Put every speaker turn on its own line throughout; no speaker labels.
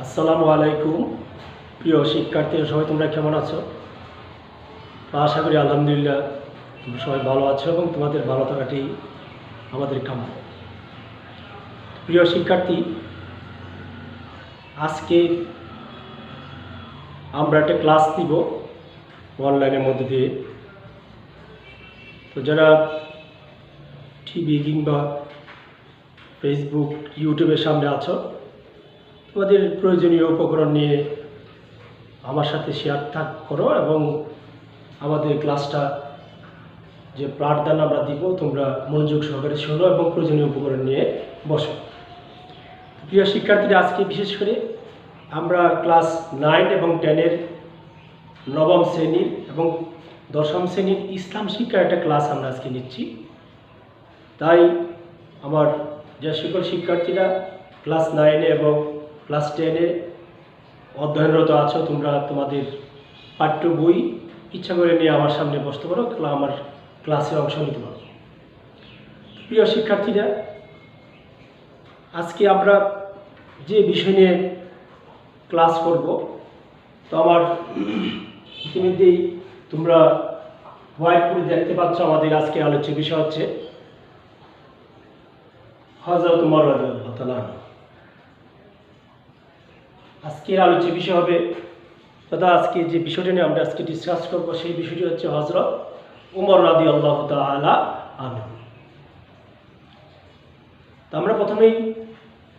আসসালামু আলাইকুম। প্রিয় শিক্ষার্থীরা, সবাই তোমরা কেমন আছো? আশা করি আলহামদুলিল্লাহ তোমরা সবাই ভালো আছো এবং তোমাদের ভালো থাকাটি আমাদের কাম্য। প্রিয় শিক্ষার্থী, আজকে আমরা একটা ক্লাস নিব অনলাইনের মধ্যে দিয়ে। তো যারা টিভি কিংবা ফেসবুক, ইউটিউবের সামনে আছো, তোমাদের প্রয়োজনীয় উপকরণ নিয়ে আমার সাথে শেয়ার করো এবং আমাদের ক্লাসটা যে পাঠদান আমরা দিব তোমরা মনোযোগ সহকারে শোনো এবং প্রয়োজনীয় উপকরণ নিয়ে বসো। প্রিয় শিক্ষার্থীরা, আজকে বিশেষ করে আমরা ক্লাস 9 এবং 10-এর নবম শ্রেণীর এবং দশম শ্রেণীর ইসলাম শিক্ষার একটা ক্লাস আমরা আজকে নিচ্ছি। তাই আমার যে সকল শিক্ষার্থীরা ক্লাস 9-এ এবং ক্লাস 10-এ অধ্যয়নরত আছো, তোমরা তোমাদের পাঠ্য বই ইচ্ছা করে নিয়ে আমার সামনে বসতে পারো, আমার ক্লাসে অংশ নিতে পারো। প্রিয় শিক্ষার্থীরা, আজকে আমরা যে বিষয় নিয়ে ক্লাস করব, তো আমার ইতিমধ্যেই তোমরা হোয়াইট বোর্ডে দেখতে পাচ্ছ আমাদের আজকে আলোচ্য বিষয় হচ্ছে হযরত উমর রাদিয়াল্লাহু তাআলা। আজকের আলোচ্য বিষয় হবে, তথা আজকে যে বিষয়টা নিয়ে আমরা আজকে ডিসকাস করবো সেই বিষয়টি হচ্ছে হযরত উমর রাদিয়াল্লাহু তাআলা আনহু। তো আমরা প্রথমেই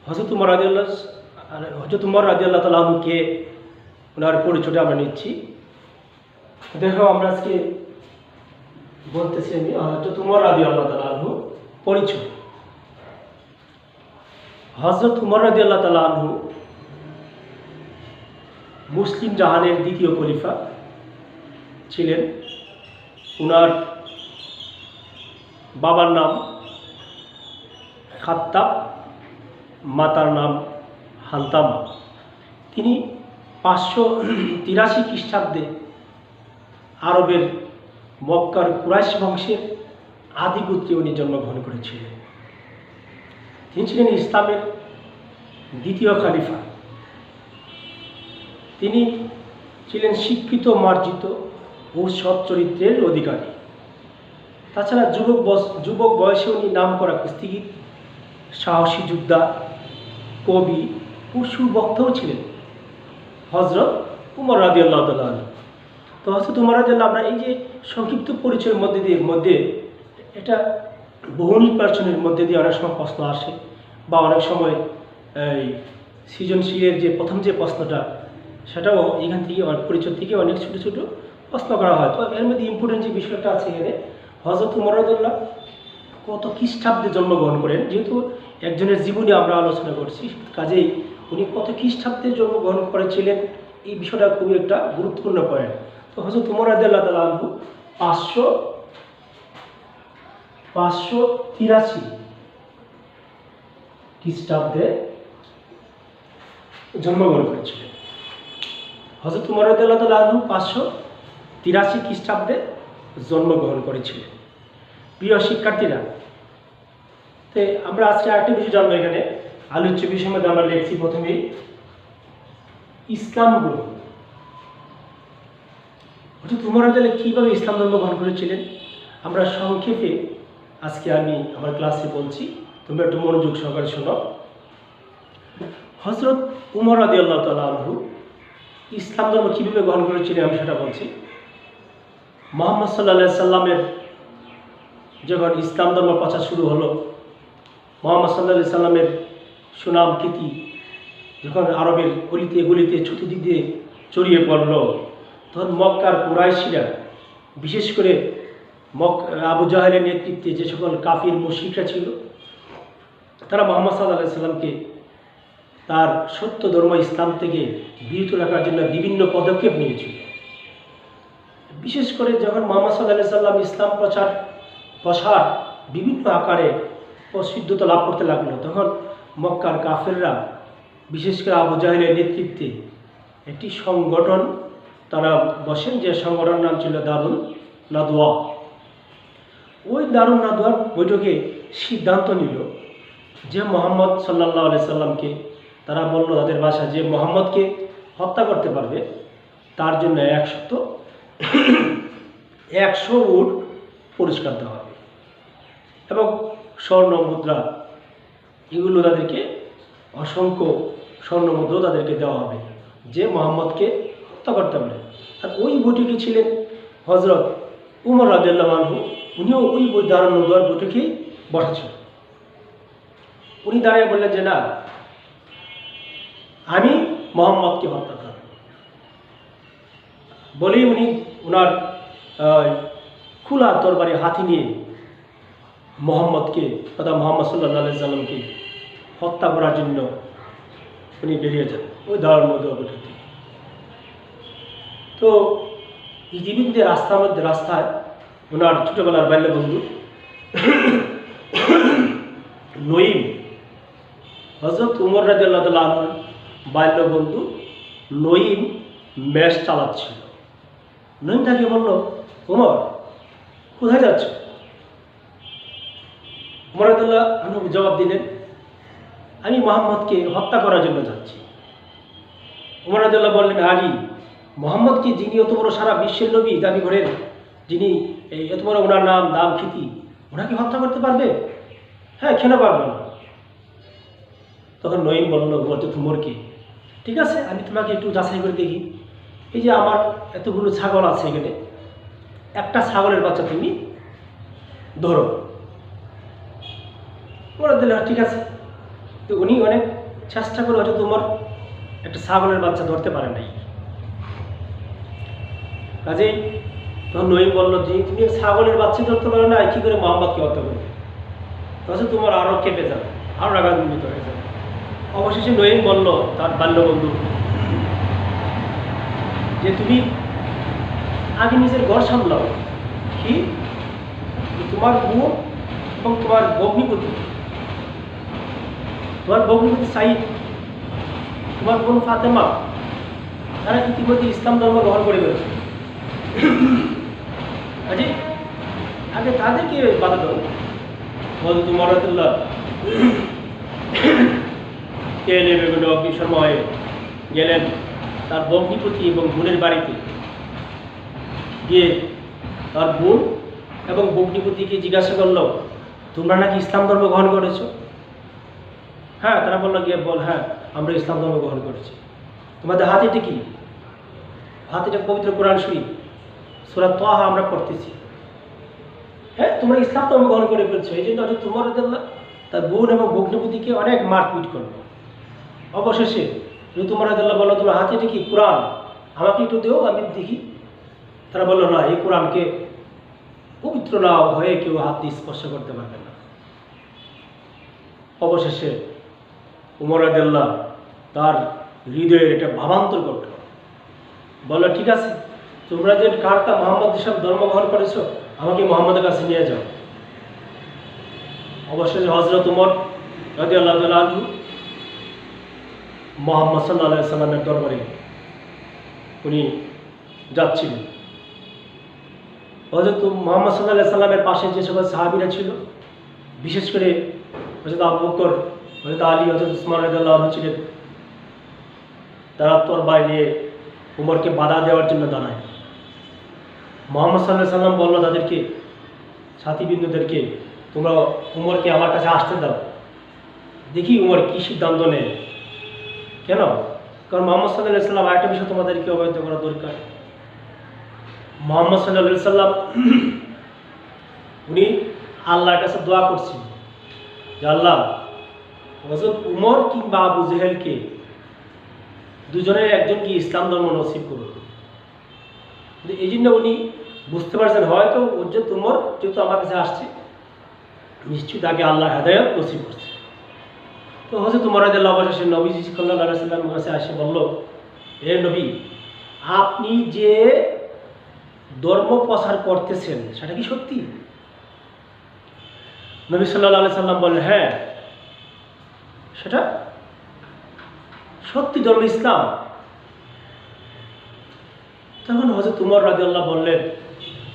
হযরত উমর রাদিয়াল্লাহু তাআলা আনহুকে ওনার পরিচয়টা আমরা নিচ্ছি। দেখো, আমরা আজকে বলতেছি আমি হযরত উমর রাদিয়াল্লাহু তাআলা আনহু পরিচয়। হযরত উমর রাদিয়াল্লাহু তাআলা আনহু মুসলিম জাহানের দ্বিতীয় খলিফা ছিলেন। ওনার বাবার নাম খাত্তাব, মাতার নাম হান্তামা। তিনি 583 খ্রিস্টাব্দে আরবের মক্কার কুরাইশ বংশের আদিপুত্রে উনি জন্মগ্রহণ করেছিলেন। তিনি ছিলেন ইসলামের দ্বিতীয় খলিফা। তিনি ছিলেন শিক্ষিত, মার্জিত ও সৎ চরিত্রের অধিকারী। তাছাড়া যুবক বয়সে উনি নাম করা কুস্তিগীর, সাহসী যোদ্ধা, কবি ও সুবক্তাও ছিলেন হযরত উমর রাদিয়াল্লাহু তাআলা আনহু। তো হযরত উমর রাদিয়াল্লাহু, আমরা এই যে সংক্ষিপ্ত পরিচয়ের মধ্যে এটা বহু নির্বাচনের মধ্যে দিয়ে অনেক সময় প্রশ্ন আসে, বা অনেক সময় এই সৃজনশীলের যে প্রথম যে প্রশ্নটা, সেটাও এখান থেকে পরিচয় থেকে অনেক ছোটো ছোটো প্রশ্ন করা হয়। তো এর মধ্যে ইম্পর্টেন্ট যে বিষয়টা আছে এখানে, হযরত উমর রাদিয়াল্লাহু কত খ্রিস্টাব্দে জন্মগ্রহণ করেন, যেহেতু একজনের জীবনী আমরা আলোচনা করছি, কাজেই উনি কত খ্রিস্টাব্দে জন্মগ্রহণ করেছিলেন এই বিষয়টা খুবই একটা গুরুত্বপূর্ণ পয়েন্ট। তো হযরত উমর রাদিয়াল্লাহু তাআলা আনহু 583 খ্রিস্টাব্দে জন্মগ্রহণ করেছিলেন। হযরত উমর রাদিয়াল্লাহু তাআলা আনহু 583 খ্রিস্টাব্দে জন্মগ্রহণ করেছিলেন। প্রিয় শিক্ষার্থীরা, তো আমরা আজকে আরেকটি বিষয় জানবো। এখানে আলোচ্য বিষয়ের মধ্যে আমরা লিখছি প্রথমেই ইসলাম গ্রহণ। হযরত উমর রাদিয়াল্লাহু কীভাবে ইসলাম ধর্ম গ্রহণ করেছিলেন আমরা সংক্ষেপে আজকে আমি আমার ক্লাসে বলছি, তোমরা একটু মনোযোগ সহকারে শোনো। হযরত উমর রাদিয়াল্লাহু তাআলা আনহু ইসলাম ধর্ম কীভাবে গ্রহণ করেছিলেন আমি সেটা বলছি। মুহাম্মদ সাল্লাল্লাহু আলাইহি সাল্লামের যখন ইসলাম ধর্ম প্রচার শুরু হলো, মুহাম্মদ সাল্লাল্লাহু আলাইহি সাল্লামের সুনাম কীর্তি যখন আরবের গলিতে গলিতে চতুর্দিক দিয়ে ছড়িয়ে পড়ল, তখন মক্কার কুরাইশিরা, বিশেষ করে আবু জাহেলের নেতৃত্বে যে সকল কাফির মুশরিকরা ছিল, তারা মুহাম্মদ সাল্লাল্লাহু আলাইহি সাল্লামকে তার সত্য ধর্ম ইসলাম থেকে বিরত রাখার জন্য বিভিন্ন পদক্ষেপ নিয়েছিল। বিশেষ করে যখন মুহাম্মদ সাল্লাল্লাহু আলাইহি সাল্লাম ইসলাম প্রসার বিভিন্ন আকারে প্রসিদ্ধতা লাভ করতে লাগলো, তখন মক্কার কাফেররা, বিশেষ করে আবু জাহেলের নেতৃত্বে একটি সংগঠন তারা বসেন, যে সংগঠনের নাম ছিল দারুন নাদওয়া। ওই দারুন নাদওয়ার বৈঠকে সিদ্ধান্ত নিল যে মুহাম্মদ সাল্লাল্লাহু আলাইহি সাল্লামকে তারা বলল তাদের ভাষা যে মোহাম্মদকে হত্যা করতে পারবে তার জন্য 100 উট পুরস্কার দেওয়া হবে এবং স্বর্ণ মুদ্রা এগুলো তাদেরকে অসংখ্য স্বর্ণ মুদ্রাও তাদেরকে দেওয়া হবে যে মোহাম্মদকে হত্যা করতে পারে। আর ওই বৈঠকে ছিলেন হজরত উমর রাদিয়াল্লাহু আনহু, উনিও ওই দারুণ নদওয়ার বৈঠকেই বসেছেন। উনি দাঁড়িয়ে বললেন যে না, আমি মোহাম্মদকে হত্যা করব বলেই উনি ওনার খোলা তরবারি হাতি নিয়ে মোহাম্মদকে তথা মোহাম্মদ সাল্লাল্লাহু আলাইহি সাল্লামকে হত্যা করার জন্য উনি বেরিয়ে যান ওই দারুণ নদওয়ার বৈঠক থেকে। তো ইজিপ্টের রাস্তায় ওনার ছোটবেলার বাল্যবন্ধু নঈম, হযরত উমর রাদিয়াল্লাহু তাআলা আনহুর বাল্যবন্ধু নঈম মেষ চালাচ্ছিল। নঈম তাকে বলল, উমর কোথায় যাচ্ছ? উমর রাদিয়াল্লাহু আনহু জবাব দিলেন, আমি মুহাম্মদকে হত্যা করার জন্য যাচ্ছি। উমর রাদিয়াল্লাহু বললেন, আলী মোহাম্মদকে, যিনি এত বড় সারা বিশ্বের নবী দাবি করেন, যিনি এত বড় ওনার নাম দাম খ্যাতি, ওনাকে হত্যা করতে পারবে? হ্যাঁ, কেন পারবে না? তখন নঈম বলল, বলতে তোমার কি? ঠিক আছে, আমি তোমাকে একটু যাচাই করে দেখি। এই যে আমার এতগুলো ছাগল আছে এখানে, একটা ছাগলের বাচ্চা তুমি ধরো। বলে দিলে ঠিক আছে। তো উনি অনেক চেষ্টা করে হয়তো তোমার একটা ছাগলের বাচ্চা ধরতে পারে নাই। কাজেই তখন নঈম বলল যে তুমি ছাগলের বাচ্চা ধরতে পারো না, কী করে মোহাম্মদকে হত্যা করবে? তখন তোমার আরও কেঁপে যাবে, আরও রাগান্বিত হয়ে যাবে। অবশেষে নঈম বলল তার বাল্যবন্ধু যে তুমি আগে নিজের ঘর সামলাও। কি? তোমার বোন এবং তোমার ভগ্নিপতি সাইদ, তোমার বোন ফাতেমা, তারা ইতিমধ্যে ইসলাম ধর্ম গ্রহণ করে ফেলেছে। আগে তাদেরকে বাধা দাও। হযরত উমর রাদিয়াল্লাহু তেলে বেগুনে অগ্নিশর্মা হয়ে গেলেন তার ভগ্নিপতি এবং বোনের বাড়িতে গিয়ে তার বোন এবং ভগ্নিপতিকে জিজ্ঞাসা করল, তোমরা নাকি ইসলাম ধর্ম গ্রহণ করেছো? হ্যাঁ, তারা বলল গিয়ে হ্যাঁ, আমরা ইসলাম ধর্ম গ্রহণ করেছি। তোমাদের হাতিটা কি? হাতিটা পবিত্র কোরআন শরীফ সূরা তাহা আমরা পড়তেছি। হ্যাঁ, তোমরা ইসলাম ধর্ম গ্রহণ করে ফেলছো। এই জন্য হয়তো তোমার তার বোন এবং ভগ্নিপতিকে অনেক মারপিট করলো। অবশেষে তোমার বললো, তোমার হাতিটা কি? কোরআন, আমাকে একটু দেও, আমি দেখি। তারা বললো না, এই কোরআনকে পবিত্র না হয়ে কেউ হাত দিয়ে স্পর্শ করতে পারবে না। অবশেষে উমর রাদিয়াল্লাহু তার হৃদয়ের এটা ভাবান্তর করল, বললো ঠিক আছে, তোমরা যে কারটা মোহাম্মদ হিসাবে ধর্ম গ্রহণ করেছো, আমাকে মোহাম্মদের কাছে নিয়ে যাও। অবশেষে হযরত উমর রাদিয়াল্লাহু তাআলা আনহু মুহাম্মদ সাল্লাল্লাহু আলাইহি সাল্লামের দরবারে উনি যাচ্ছিলেন। হযরত মুহাম্মদ সাল্লাল্লাহু আলাইহি সাল্লামের পাশে যে সকল সাহাবীরা ছিল, বিশেষ করে হযরত আবু বকর, হযরত আলী, হযরত উসমান রাদিয়াল্লাহু আনহু ছিলেন, তারা তরবারি নিয়ে উমরকে বাধা দেওয়ার জন্য দাঁড়ায়। মুহাম্মদ সাল্লাল্লাহু আলাইহি সাল্লাম বলল তাদেরকে, সাথীবৃন্দদেরকে, তোমরা উমরকে আমার কাছে আসতে দাও, দেখি উমর কী সিদ্ধান্ত নেয়। কেন? কারণ মুহাম্মদ সাল্লাল্লাহু আলাইহি সাল্লাম আরেকটা বিষয় তোমাদেরকে অবহিত করা দরকার। মুহাম্মদ সাল্লাল্লাহু আলাইহি সাল্লাম উনি আল্লাহর কাছে দোয়া করছেন যে আল্লাহ, হযরত উমর কিংবা আবু জেহেলকে দুজনের একজনকে ইসলাম ধর্ম নসিব করুন। এই জন্য উনি বুঝতে পারছেন হয়তো হযরত উমর যেহেতু আমার কাছে আসছে, নিশ্চিত আগে আল্লাহ হেদায়েত নসিব করছে। তো হযরত উমর রাদিয়াল্লাহু আনহু অবশেষে নবীজি সাল্লাল্লাহু আলাইহি ওয়াসাল্লামের কাছে এসে বলল, হে নবী, আপনি যে ধর্ম প্রচার করতেছেন সেটা কি সত্যি? নবী সাল্লাল্লাহু আলাইহি সাল্লাম বললেন, হ্যাঁ, সেটা সত্যি ধর্ম ইসলাম। তখন হযরত উমর রাদিয়াল্লাহু বললেন,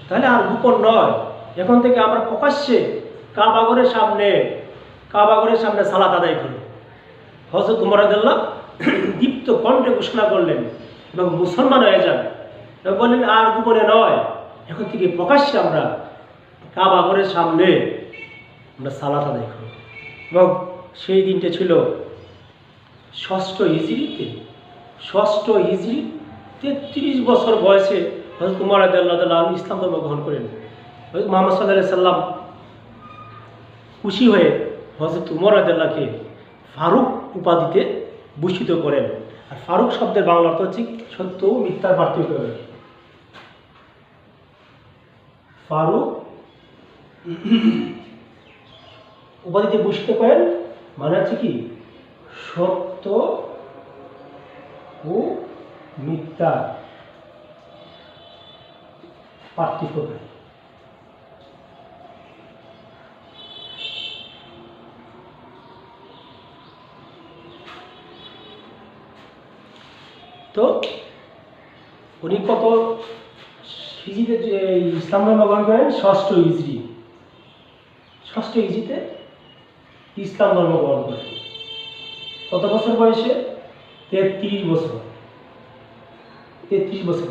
তাহলে আর গোপন নয়, এখন থেকে আমরা প্রকাশ্যে কাবাগরের সামনে সালাত আদায় করি। হযরত উমর রাদিয়াল্লাহু দীপ্ত কণ্ঠে ঘোষণা করলেন এবং মুসলমান হয়ে যান এবং বললেন, আর গোপনে নয়, এখন থেকে প্রকাশ্যে আমরা কাবা ঘরের সামনে আমরা সালাত আদায় করব। এবং সেই দিনটা ছিল ষষ্ঠ হিজরিতে, 33 বছর বয়সে হযরত উমর রাদিয়াল্লাহু তাআলা ইসলাম ধর্ম গ্রহণ করেন। হযরত মুহাম্মদ সাল্লাল্লাহু আলাইহি সাল্লাম খুশি হয়ে হযরত উমর রাদিয়াল্লাহুকে ফারুক উপাধিতে ভূষিত করেন। আর ফারুক শব্দের বাংলা অর্থ হচ্ছে সত্য ও মিথ্যার পার্থক্য। ফারুক উপাধিতে ভূষিত করেন মানে হচ্ছে কি, সত্য ও মিথ্যা পার্থক্য করে। তো উনি কত হিজরিতে ইসলাম ধর্ম গ্রহণ করেন? ষষ্ঠ হিজরিতে ইসলাম ধর্ম গ্রহণ করেন। কত বছর বয়সে? 33 বছর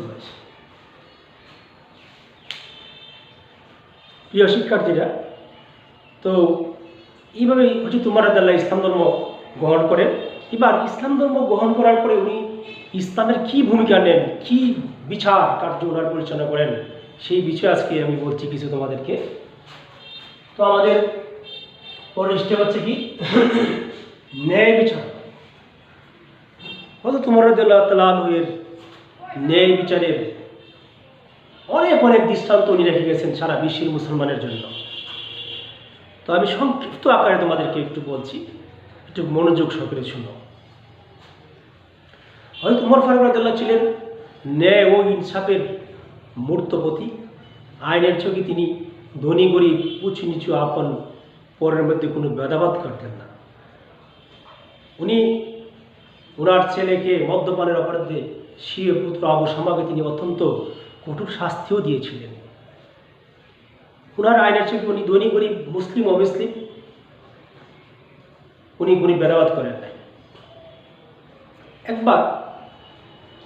বয়সে। প্রিয় শিক্ষার্থীরা, তো এইভাবে হচ্ছে উমর রাদিয়াল্লাহু ইসলাম ধর্ম গ্রহণ করেন। এবার ইসলাম ধর্ম গ্রহণ করার পরে উনি ইসলামের কি ভূমিকা নেন, কি বিচার কার্য ওনার পরিচালনা করেন, সেই বিষয়ে আজকে আমি বলছি কিছু তোমাদেরকে। তো আমাদের পরের স্টেপ হচ্ছে কি, ন্যায় বিচার। হযরত উমর রাদিয়াল্লাহু তাআলা এর ন্যায় বিচারের অনেক দৃষ্টান্ত উনি রেখে গেছেন সারা বিশ্বের মুসলমানের জন্য। তো আমি সংক্ষিপ্ত আকারে তোমাদেরকে একটু বলছি, একটু মনোযোগ সহকারে শুনো। হযরত উমর ফারুক রাদিয়াল্লাহু ছিলেন ন্যায় ও ইনসাফের মূর্তপতি। আইনের চোখে তিনি ধনী গরিব, উঁচু নিচু, আপন পরের মধ্যে কোনো ভেদাভেদ করতেন না। উনি ওনার ছেলেকে মদ্যপানের অপরাধে স্বীয় পুত্র আবু শামাকে তিনি অত্যন্ত কঠোর শাস্তিও দিয়েছিলেন। ওনার আইনের চোখে উনি ধনী গরিব, মুসলিম অমুসলিম উনি ভেদাভেদ করেন নাই। একবার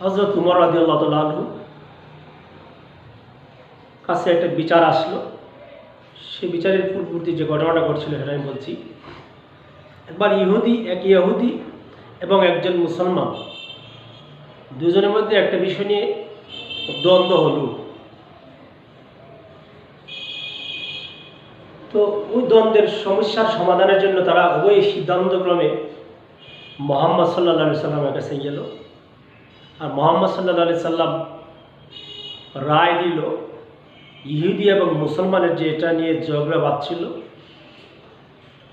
হযরত উমর রাদিয়াল্লাহু তাআলা আনহু কাছে একটা বিচার আসলো। সে বিচারের পূর্ববর্তী যে ঘটনাটা ঘটছিল সেটা আমি বলছি। একবার এক ইহুদি এবং একজন মুসলমান, দুজনের মধ্যে একটা বিষয় নিয়ে দ্বন্দ্ব হলো। তো ওই দ্বন্দ্বের সমস্যার সমাধানের জন্য তারা উভয় সিদ্ধান্তক্রমে মুহাম্মদ সাল্লাল্লাহু আলাইহি সাল্লামের কাছে গেল। আর মুহাম্মদ সাল্লাল্লাহু আলাইহি সাল্লাম রায় দিল, ইহুদি এবং মুসলমানের যে এটা নিয়ে ঝগড়া বাঁধছিল,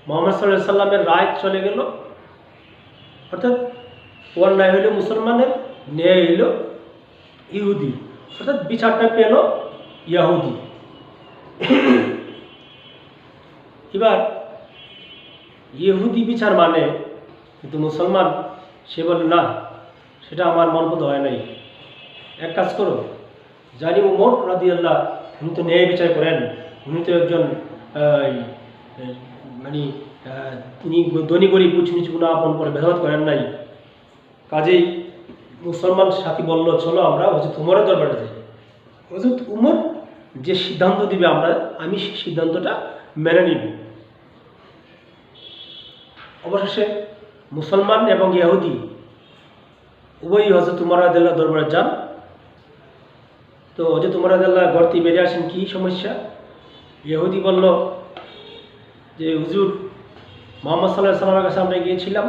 মুহাম্মদ সাল্লাল্লাহু আলাইহি সাল্লামের রায় চলে গেল। অর্থাৎ অন্যায় হইল মুসলমানের, ন্যায় হইল ইহুদি, অর্থাৎ বিচারটা পেল ইহুদি। এবার ইহুদি বিচার মানে, কিন্তু মুসলমান সে বলে না, সেটা আমার মনপদ হয় নাই। এক কাজ করো, জানি উমর রাদিয়াল্লাহু উনি তো ন্যায় বিচার করেন, উনি তো একজন মানে তিনি ধনী গরিব উঁচু নিচু কোনো আপন পরে ভেদাভেদ করেন নাই। কাজেই মুসলমান সাথী বলল, চলো আমরা হযরত উমরের দরবারে যাই। হযরত উমর যে সিদ্ধান্ত দিবে আমি সেই সিদ্ধান্তটা মেনে নিব। অবশেষে মুসলমান এবং ইহুদি উভয়ই হযরত উমর রাদিয়াল্লাহু দরবারে যান। তো হযরত উমর রাদিয়াল্লাহু ঘর থেকে বেরিয়ে আসেন, কি সমস্যা? ইহুদি বলল যে, হুজুর, মুহাম্মদ সাল্লাল্লাহু আলাইহি সাল্লামের কাছে আমরা গিয়েছিলাম,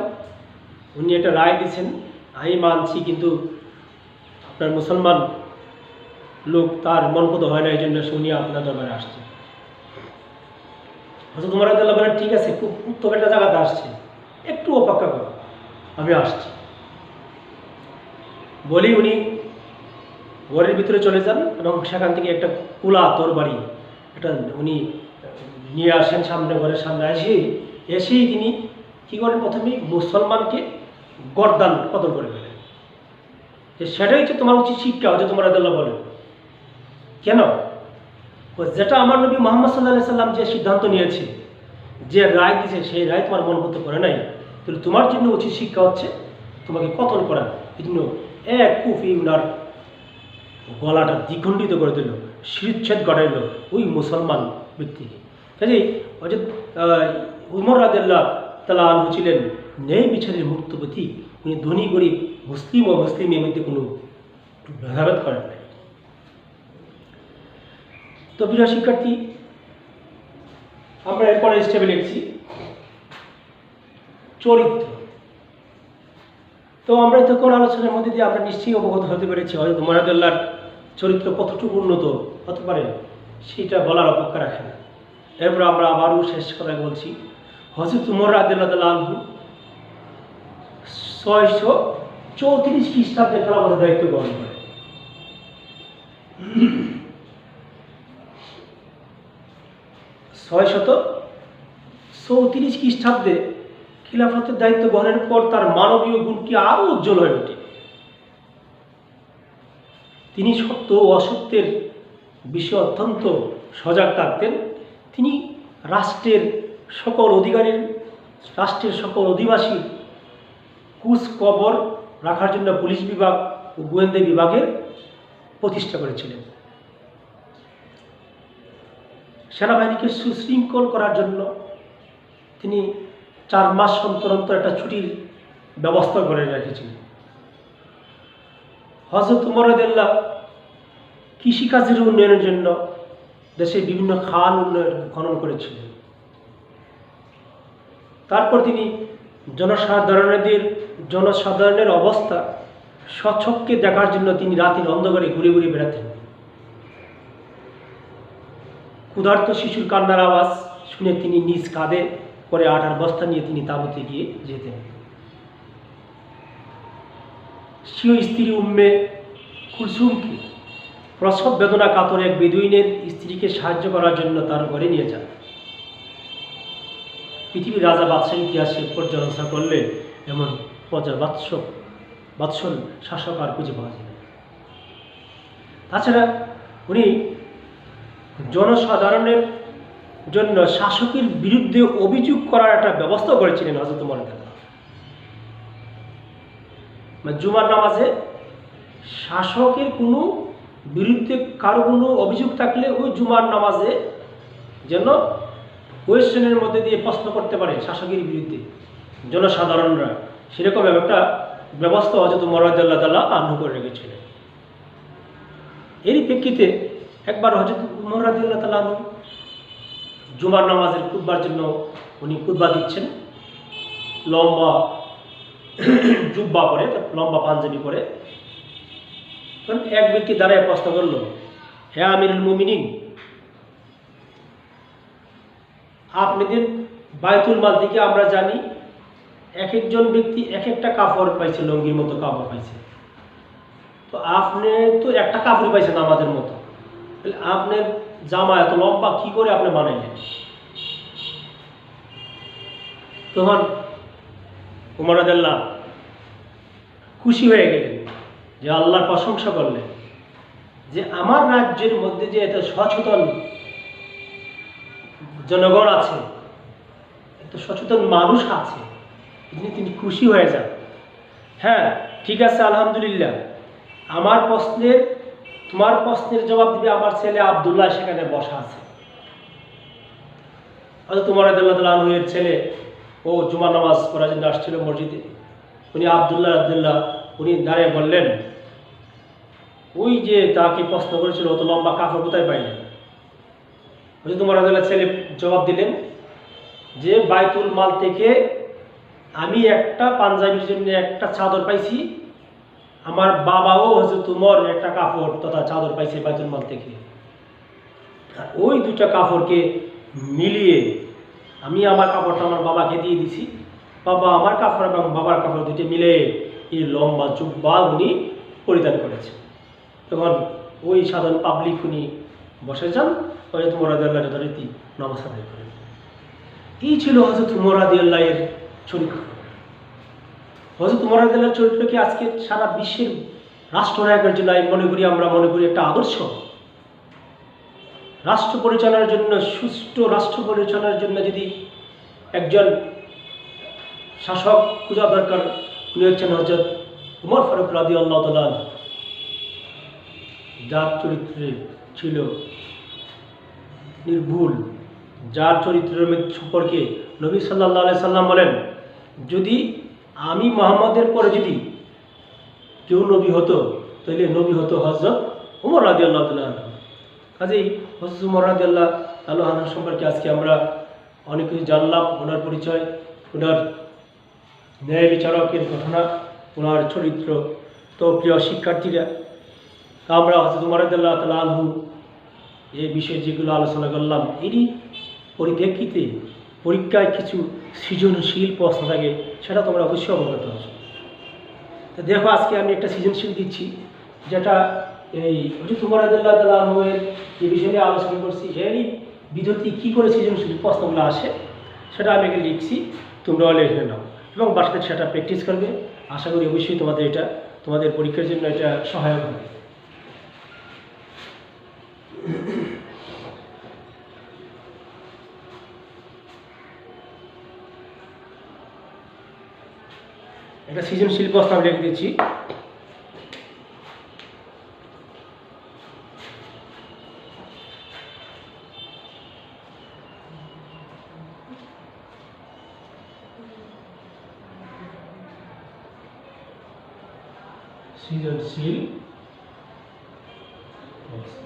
উনি একটা রায় দিয়েছেন, আমি মানছি, কিন্তু আপনার মুসলমান লোক তার মনপদ হয় না, এই জন্য শুনি আপনার দরবারে আসছে। হযরত উমর রাদিয়াল্লাহু বলেন, ঠিক আছে, খুব উত্তম একটা জায়গাতে আসছে, একটু অপেক্ষা করো, আমি আসছি। বলি উনি ঘরের ভিতরে চলে যান এবং সেখান থেকে একটা কুলা তরবারি এটা উনি নিয়ে আসেন সামনে, ঘরের সামনে এসেই তিনি কী করেন, প্রথমেই মুসলমানকে গর্দান কতল করে ফেলেন। যে সেটাই হচ্ছে তোমার উচিত শিক্ষা। হচ্ছে তোমার রাদিয়াল্লাহু বলেন, কেন? যেটা আমার নবী মুহাম্মদ সাল্লাল্লাহু আলাইহি সাল্লাম যে সিদ্ধান্ত নিয়েছে, যে রায় দিয়েছে, সেই রায় তোমার মন করতে পারে নাই, তাহলে তোমার জন্য উচিত শিক্ষা হচ্ছে তোমাকে কতল করা। এই জন্য এক কুফি উনার গলাটা দ্বিখণ্ডিত করে দিল, শিরচ্ছেদ ঘটাইল ওই মুসলমান ব্যক্তিকে। কাজেই হযরত উমর রাদিয়াল্লাহু তাআলা আনহু ছিলেন ন্যায় বিচারের মুক্ত প্রতীক। উনি ধনী গরিব, মুসলিম ও মুসলিমের মধ্যে কোনো ভেদাভেদ করেন নাই। তো প্রিয় শিক্ষার্থী, আমরা এরপরে স্টেপে লিখছি চরিত্র। তো আমরা তখন আলোচনার মধ্যে দিয়ে আমরা নিশ্চয়ই অবগত হতে পেরেছি হযরত উমর রাদিয়াল্লাহর চরিত্র কতটুকু উন্নত হতে পারে সেটা বলার অপেক্ষা রাখে না। এরপর আমরা আবারও শেষ কথা বলছি, হযরত উমর রাদিয়াল্লাহু তাআলা আনহু 634 খ্রিস্টাব্দে খেলাফতের দায়িত্ব গ্রহণ করে। 634 খ্রিস্টাব্দে খিলাফতের দায়িত্ব গ্রহণের পর তার মানবীয় গুণটি আরও উজ্জ্বল হয়ে ওঠে। তিনি সত্য ও অসত্যের বিষয়ে অত্যন্ত সজাগ থাকতেন। তিনি রাষ্ট্রের সকল অধিবাসীর খোঁজ খবর রাখার জন্য পুলিশ বিভাগ ও গোয়েন্দা বিভাগের প্রতিষ্ঠা করেছিলেন। সেনাবাহিনীকে সুশৃঙ্খল করার জন্য তিনি 4 মাস অন্তর অন্তর একটা ছুটির ব্যবস্থা করে রেখেছিলেন। হযরত উমর রাদিয়াল্লাহু কৃষিকাজের উন্নয়নের জন্য দেশের বিভিন্ন খাল খনন করেছিলেন। তারপর তিনি জনসাধারণের অবস্থা স্বচক্ষে দেখার জন্য তিনি রাতের অন্ধকারে ঘুরে ঘুরে বেড়াতেন। ক্ষুধার্ত শিশুর কান্নার আওয়াজ শুনে তিনি নিজ কাঁধে করে আটার বস্তা নিয়ে তিনি তাঁবুতে গিয়ে যেতেন। স্বীয় স্ত্রী উম্মে কুলসুমকে প্রসব বেদনা কাতর এক বেদুইনের স্ত্রীকে সাহায্য করার জন্য তার ঘরে নিয়ে যান। পৃথিবীর রাজা বাদশাহ ইতিহাসে পর্যালোচনা করলে এমন বাৎসল শাসক আর খুঁজে পাওয়া যায় না। তাছাড়া উনি জনসাধারণের জন্য শাসকের বিরুদ্ধে অভিযোগ করার একটা ব্যবস্থা করেছিলেন হযরত উমর রাদিয়াল্লাহু। জুমার নামাজে শাসকের কোনো বিরুদ্ধে কারো কোনো অভিযোগ থাকলে ওই জুমার নামাজে যেন কোয়েশ্চেনের মধ্যে দিয়ে প্রশ্ন করতে পারে শাসকের বিরুদ্ধে জনসাধারণরা, সেরকম একটা ব্যবস্থা হযরত উমর রাদিয়াল্লাহু তাআলা আরম্ভ করে রেখেছিলেন। এরই প্রেক্ষিতে একবার হযরত উমর রাদিয়াল্লাহু তাআলা জুমার নামাজের খুতবার জন্য উনি খুতবা দিচ্ছেন, লম্বা জুব্বা পরে, লম্বা পাঞ্জাবি পরে। তখন এক ব্যক্তি দাঁড়ায় প্রশ্ন করল, হে আমিরুল মুমিনিন, আপনাদের বাইতুল মাল থেকে আমরা জানি এক একজন ব্যক্তি এক একটা কাপড় পাইছে, লঙ্গির মতো কাপড় পাইছে, তো আপনি তো একটা কাপড় পাইছেন আমাদের মতো, তাহলে আপনার জামা এত লম্বা কি করে আপনি বানাইলেন? তখন উমর রাদিয়াল্লাহু খুশি হয়ে গেলেন, যে আল্লাহর প্রশংসা করলেন যে আমার রাজ্যের মধ্যে যে এত সচেতন জনগণ আছে, এত সচেতন মানুষ আছে, তিনি খুশি হয়ে যান। হ্যাঁ ঠিক আছে, আলহামদুলিল্লাহ, তোমার প্রশ্নের জবাব দিবে আমার ছেলে আব্দুল্লাহ, সেখানে বসা আছে। হযরত উমর রাদিয়াল্লাহু তাআলা আনহু-এর ছেলে ও জুমা নামাজ পড়ার জন্য আসছিল মসজিদে। উনি আব্দুল্লাহ রাদিয়াল্লাহু উনি দাঁড়িয়ে বললেন, ওই যে তাকে প্রশ্ন করেছিল অত লম্বা কাপড় কোথায় পাইলেন? হযরত উমর রাদিয়াল্লাহু ছেলে জবাব দিলেন যে বাইতুল মাল থেকে আমি একটা পাঞ্জাবির জন্য একটা চাদর পাইছি, আমার বাবাও হযরত উমর একটা কাপড় তথা চাদর পাইছে বাইতুল মাল থেকে। ওই দুটা কাপড়কে মিলিয়ে আমি আমার কাপড়টা আমার বাবাকে দিয়ে দিছি, বাবা আমার কাপড় এবং বাবার কাপড় দুটো মিলে এই লম্বা জুব্বা উনি পরিধান করেছে। তখন ওই সাধারণ পাবলিক উনি বসে যান, হযরত উমর রাদিয়াল্লাহু যথারীতি নামাজ আদায় করেন। এই ছিল হযরত উমর রাদিয়াল্লাহু এর চরিত্র। হযরত উমর রাদিয়াল্লাহু চরিত্রকে আজকে সারা বিশ্বের রাষ্ট্রনায়কের জন্য আমরা মনে করি একটা আদর্শ। রাষ্ট্র পরিচালনার জন্য, সুষ্ঠু রাষ্ট্র পরিচালনার জন্য যদি একজন শাসক খোঁজা দরকার। উনি হচ্ছেন হযরত উমর ফারুক রাদিয়াল্লাহু তাআলা, যার চরিত্রে ছিল নির্ভুল, যার চরিত্রের সম্পর্কে নবী সাল্লাল্লাহু আলাইহি সাল্লাম বলেন, যদি আমি মুহাম্মদের পরে যদি কেউ নবী হতো তাহলে নবী হতো হযরত উমর রাদিয়াল্লাহু তাআলা। কাজেই হযরত উমর রাদিয়াল্লাহু তাআলা সম্পর্কে আজকে আমরা অনেক কিছু জানলাম, ওনার পরিচয়, ওনার ন্যায় বিচারকের ঘটনা, ওনার চরিত্র। তো প্রিয় শিক্ষার্থীরা, আমরা হযরত উমর রাদিয়াল্লাহু তাআলা আনহু এই বিষয়ে যেগুলো আলোচনা করলাম, এরই পরিপ্রেক্ষিতে পরীক্ষায় কিছু সৃজনশীল প্রশ্ন থাকে, সেটা তোমরা অবশ্যই অবগত আছো। তো দেখো, আজকে আমি একটা সৃজনশীল দিচ্ছি, যেটা এই হযরত উমর রাদিয়াল্লাহু তাআলা আনহুয়ের যে বিষয় নিয়ে আলোচনা করছি, এরই বিধর্তী কী করে সৃজনশীল প্রশ্নগুলো আসে সেটা আমি এখানে লিখছি, তোমরাও লিখে নাও এবং বাসাতে সেটা প্র্যাকটিস করবে। আশা করি অবশ্যই তোমাদের এটা তোমাদের পরীক্ষার জন্য এটা সহায়ক হবে। একটা সৃজনশীল প্রশ্ন আমি লিখে দিচ্ছি। সৃজনশীল প্রশ্ন।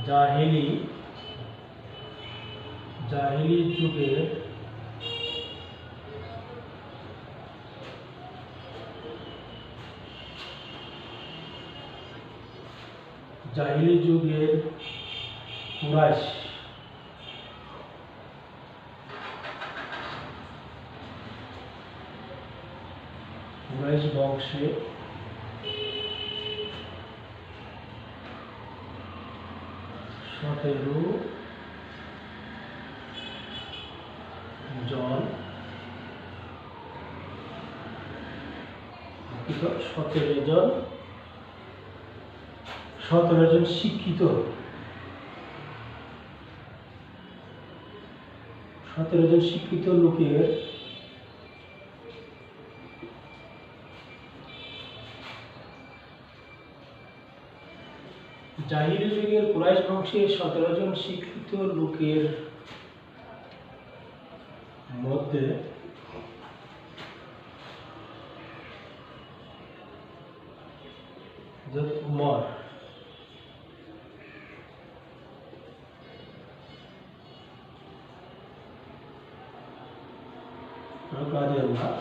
জাহিলি যুগে কুরাইশ বংশে সতেরো জন শিক্ষিত লোকের জাহিলি যুগের কুরাইশ বংশের 17 জন শিক্ষিত লোকের মধ্যে উমর রাদিয়াল্লাহু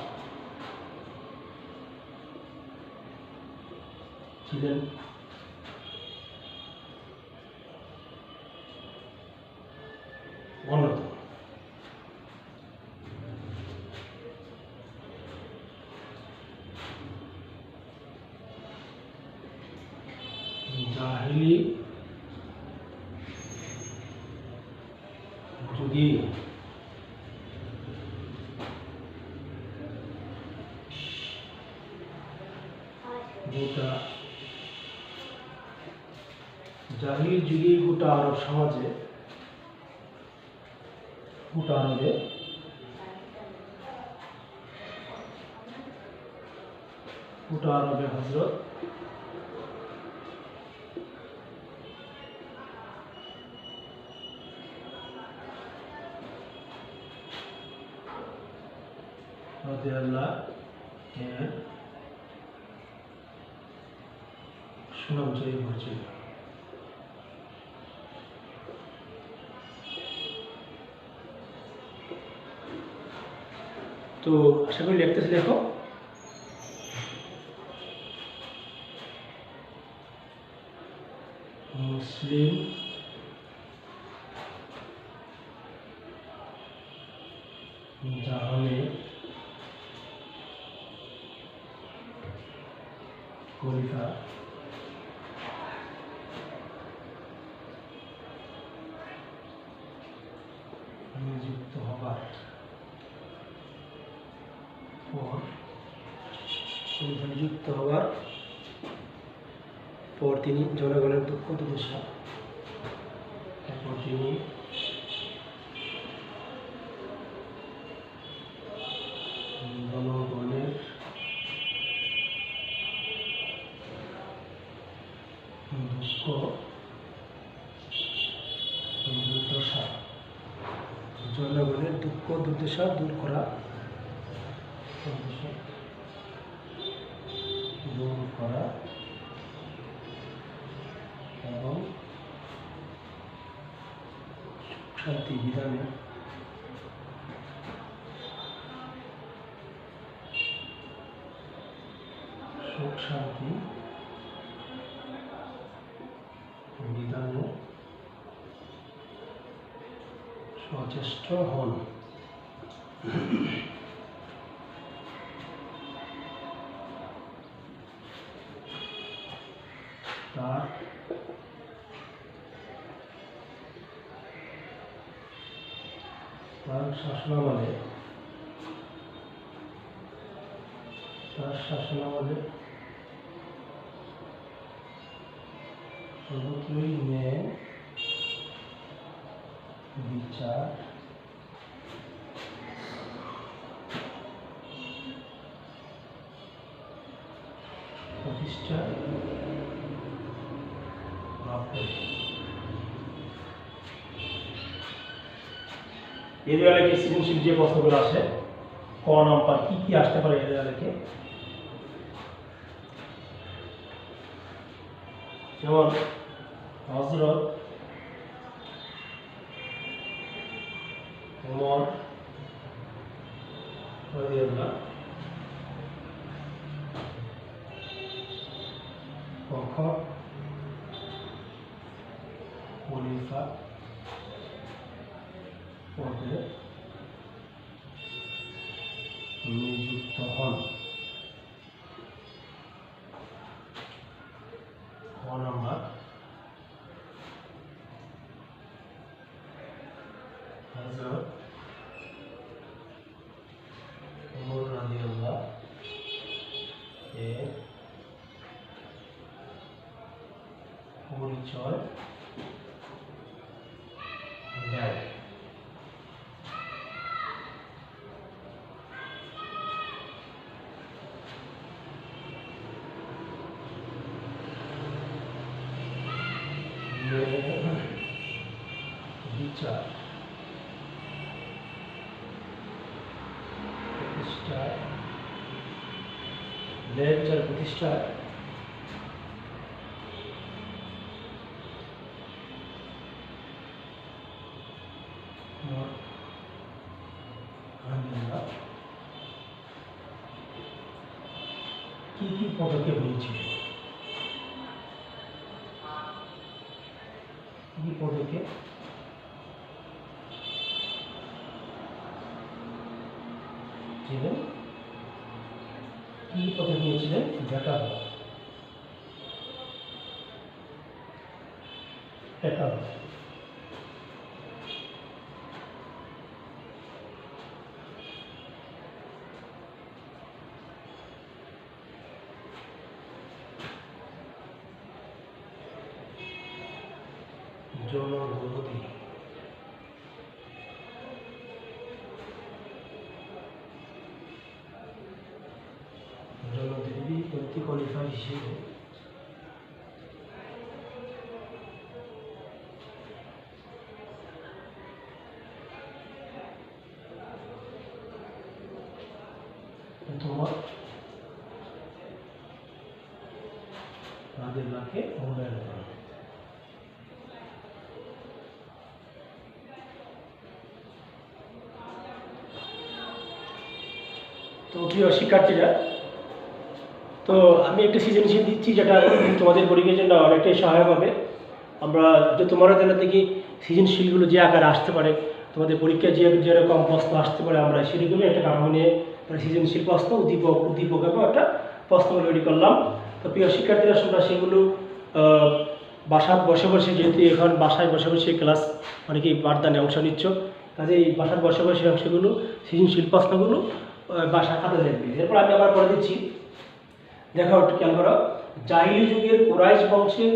ছিলেন অন্যতম। জাহিলি যুগে গোটা আরব সমাজে গোটা আরবে হযরত রাদিয়াল্লাহু এর সুনাম ছড়িয়ে পড়ছিল। তো আশা করি লিখতেছি, দেখো মুসলিম জাহানে খলিফা নিযুক্ত হবার পর এরপর তিনি জনগণের দুঃখ দুর্দশা, এরপর তিনি জনগণের দুঃখ দুর্দশা, জনগণের দুঃখ দুর্দশা দূর করা, এবং শান্তি বিধানে সুখ শান্তি বিধানে সচেষ্ট হন। তার শাসনামলে সর্বত্রই ন্যায় বিচার প্রতিষ্ঠা লাভ করে। এই লেখে সৃজনশীল যে প্রশ্নগুলো আসে, ক নাম্বার কি কি আসতে পারে এই লেখে, যেমন হযরত ওমর রাদিয়াল্লাহু কখন খলিফা পদে নিযুক্ত হন। খ নাম্বার হযরত ওমর রাদিয়াল্লাহু এর পরিচয় দেয়। বিচার প্রতিষ্ঠায় প্রতিষ্ঠায় কি কি পদক্ষেপ নিয়েছিল, কি পদক্ষেপ ছিলেন, কি পদক্ষেপ নিয়েছিলেন দেখা হয়। জনবিরোধী ব্যক্তি খলিফা হিসেবে তোমার রাদিয়াল্লাহুকে মূল্যায়ন করা। তো প্রিয় শিক্ষার্থীরা, তো আমি একটা সৃজনশীল দিচ্ছি যেটা তোমাদের পরীক্ষার জন্য অনেকটাই সহায়ক হবে। আমরা যে তোমার জন্য থেকে সৃজনশীলগুলো যে আকারে আসতে পারে, তোমাদের পরীক্ষায় যেরকম প্রশ্ন আসতে পারে, আমরা সেগুলো একটা কাঠামো নিয়ে সৃজনশীল প্রশ্ন উদ্দীপক এবং একটা প্রশ্ন রেডি করলাম। তো প্রিয় শিক্ষার্থীরা, তোমরা সেগুলো বাসায় বসে বসে, যেহেতু এখন বাসায় বসে বসে ক্লাস অনেকেই পাঠদানে অংশ নিচ্ছ, কাজেই বাসায় বসে বসে অংশগুলো সৃজনশীল প্রশ্নগুলো বাসা খাতা দেখবে। এরপর আমি আবার করে দিচ্ছি, দেখো একটু খেয়াল করো। জাহিলি যুগের কুরাইশ বংশের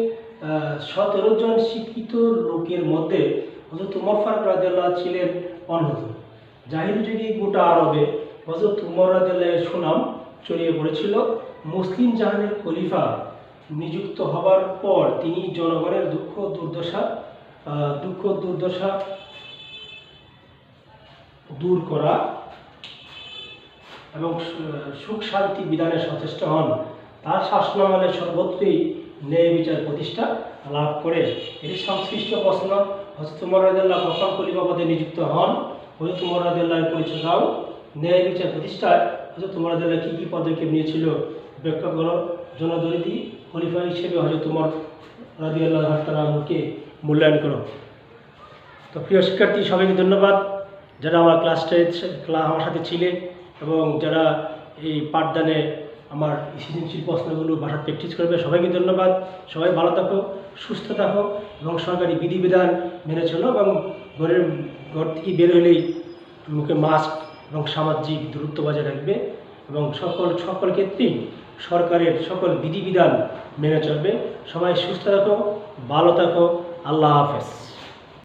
17 জন শিক্ষিত লোকের মধ্যে হযরত উমর ফারুক রাদিয়াল্লাহু ছিলেন অন্যতম। জাহিলি যুগে গোটা আরবে হযরত উমর রাদিয়াল্লাহু সুনাম ছড়িয়ে পড়েছিল। মুসলিম জাহানের খলিফা নিযুক্ত হবার পর তিনি জনগণের দুঃখ দুর্দশা দূর করা এবং সুখ শান্তি বিধানে সচেষ্ট হন। তার শাসনামলে সর্বত্রই ন্যায় বিচার প্রতিষ্ঠা লাভ করে। এটি সংশ্লিষ্ট প্রশ্ন, হযরত উমর রাদিয়াল্লাহু কখন খলিফা পদে নিযুক্ত হন, হযরত উমর রাদিয়াল্লাহু পরিচয় দাও, ন্যায় বিচার প্রতিষ্ঠায় হযরত উমর রাদিয়াল্লাহু কী কী পদক্ষেপ নিয়েছিল ব্যাখ্যা করো। জনদরদী খলিফা হিসেবে হযরত উমর রাদিয়াল্লাহু তাআলাকে মূল্যায়ন করো। তো প্রিয় শিক্ষার্থী, সবাইকে ধন্যবাদ যারা আমার আমার সাথে ছিলেন এবং যারা এই পাঠদানে আমার সৃজনশীল প্রশ্নগুলো বাসায় প্র্যাকটিস করবে। সবাইকে ধন্যবাদ। সবাই ভালো থাকো, সুস্থ থাকো এবং সরকারি বিধিবিধান মেনে চলো এবং ঘর থেকে বের হলেই মুখে মাস্ক এবং সামাজিক দূরত্ব বজায় রাখবে এবং সকল ক্ষেত্রেই সরকারের সকল বিধিবিধান মেনে চলবে। সবাই সুস্থ থাকো, ভালো থাকো। আল্লাহ হাফেজ।